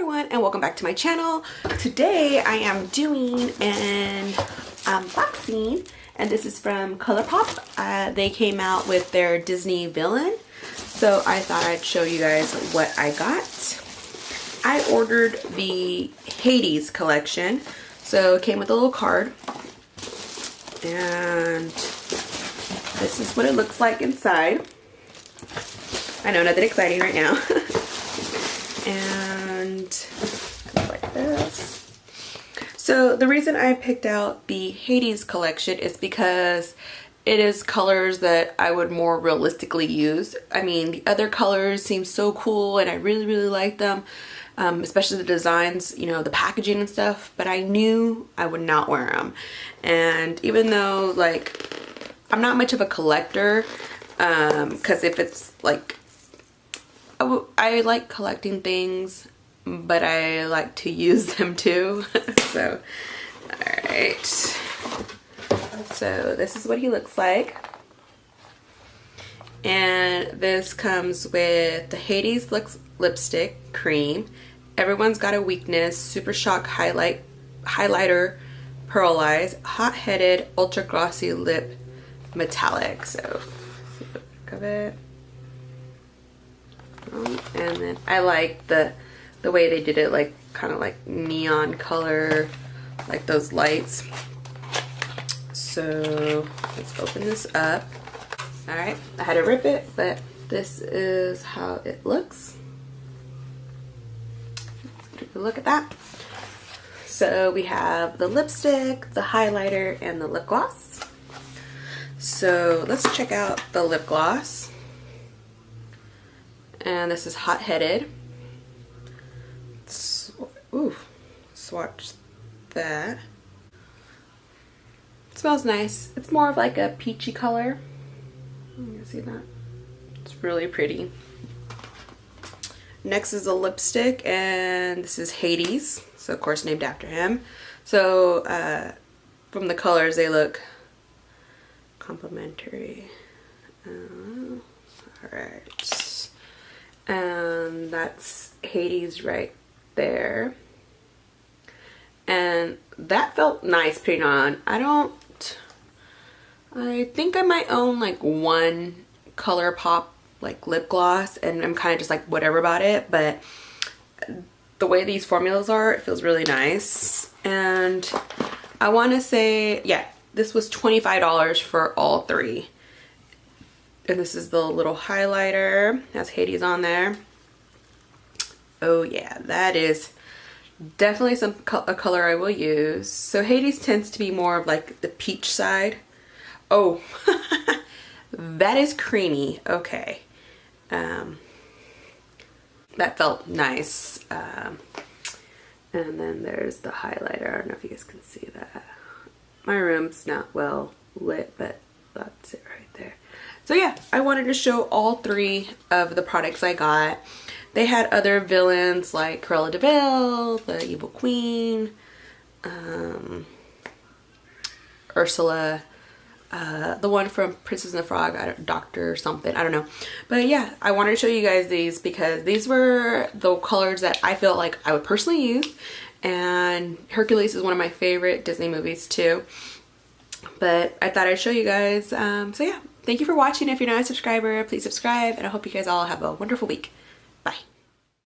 everyone, and welcome back to my channel. Today I am doing an unboxing, and this is from ColourPop. They came out with their Disney villain, so I thought I'd show you guys what I got. I ordered the Hades collection, so it came with a little card, and this is what it looks like inside. I know, nothing exciting right now. And like this. So the reason I picked out the Hades collection is because it is colors that I would more realistically use. I mean, the other colors seem so cool and I really like them, especially the designs, you know, the packaging and stuff, but I knew I would not wear them. And even though, like, I'm not much of a collector, because if it's like, I like collecting things, but I like to use them too. So, alright. So this is what he looks like. And this comes with the Hades lipstick cream. Everyone's Got a Weakness, Super Shock highlighter, pearl eyes, hot headed, ultra glossy lip metallic. So, see the back of it. And then I like the way they did it, like kind of like neon color, like those lights. So let's open this up. All right, I had to rip it, but this is how it looks. Let's take a look at that. So we have the lipstick, the highlighter, and the lip gloss. So let's check out the lip gloss. And this is Hot Headed. Ooh, swatch that. It smells nice. It's more of like a peachy color. You can see that. It's really pretty. Next is a lipstick, and this is Hades. So of course named after him. So from the colors, they look complementary. Alright. And that's Hades right there. And that felt nice putting on. I think I might own like one ColourPop like lip gloss, and I'm kind of just like whatever about it, but the way these formulas are, it feels really nice. And I want to say, yeah, this was $25 for all three. And this is the little highlighter. Has Hades on there. Oh yeah, that is definitely a color I will use. So Hades tends to be more of like the peach side. Oh, that is creamy. Okay. That felt nice. And then there's the highlighter. I don't know if you guys can see that. My room's not well lit, but that's it right there. So yeah, I wanted to show all three of the products I got. They had other villains like Cruella de Vil, the Evil Queen, Ursula, the one from Princess and the Frog, Doctor something, I don't know. But yeah, I wanted to show you guys these because these were the colors that I feel like I would personally use. And Hercules is one of my favorite Disney movies too. But I thought I'd show you guys. So yeah. Thank you for watching. If you're not a subscriber, please subscribe, and I hope you guys all have a wonderful week.